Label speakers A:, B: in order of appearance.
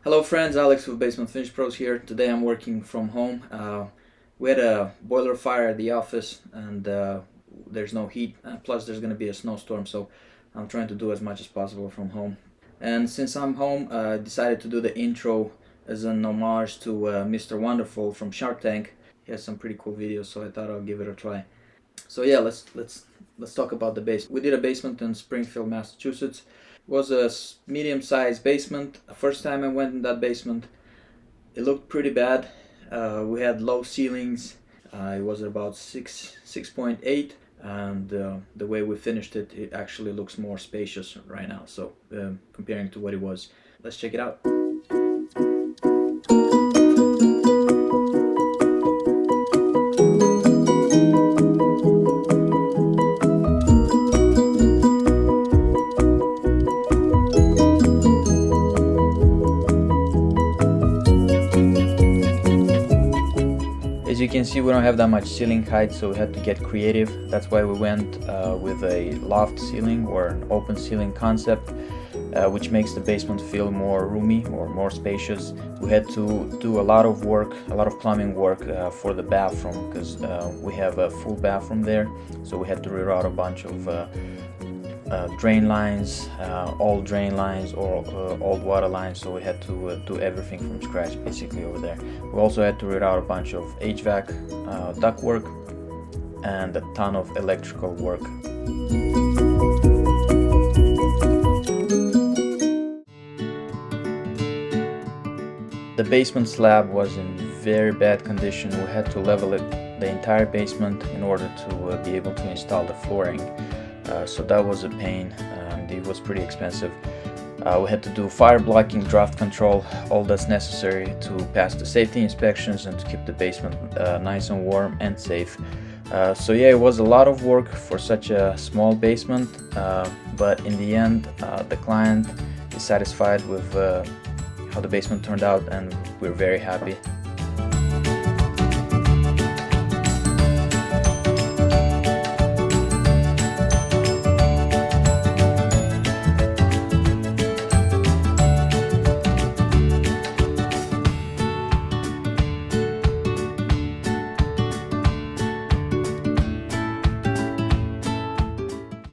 A: Hello friends, Alex with Basement Finish Pros here. Today I'm working from home. We had a boiler fire at the office and there's no heat. Plus there's going to be a snowstorm, so I'm trying to do as much as possible from home. And since I'm home, I decided to do the intro as an homage to Mr. Wonderful from Shark Tank. He has some pretty cool videos, so I thought I'll give it a try. So yeah, let's talk about the basement. We did a basement in Springfield, Massachusetts. It was a medium-sized basement. The first time I went in that basement, it looked pretty bad. We had low ceilings. It was about 6.8, and the way we finished it, it actually looks more spacious right now. So comparing to what it was, let's check it out. As you can see, we don't have that much ceiling height, so we had to get creative. That's why we went with a loft ceiling or an open ceiling concept, which makes the basement feel more roomy or more spacious. We had to do a lot of work, a lot of plumbing work for the bathroom, because we have a full bathroom there, so we had to reroute a bunch of drain lines, old drain lines or old water lines, so we had to do everything from scratch basically over there. We also had to reroute a bunch of HVAC duct work and a ton of electrical work. The basement slab was in very bad condition. We had to level it, the entire basement, in order to be able to install the flooring. So that was a pain, and it was pretty expensive. We had to do fire blocking, draft control, all that's necessary to pass the safety inspections and to keep the basement nice and warm and safe. So yeah, it was a lot of work for such a small basement, but in the end the client is satisfied with how the basement turned out, and we're very happy.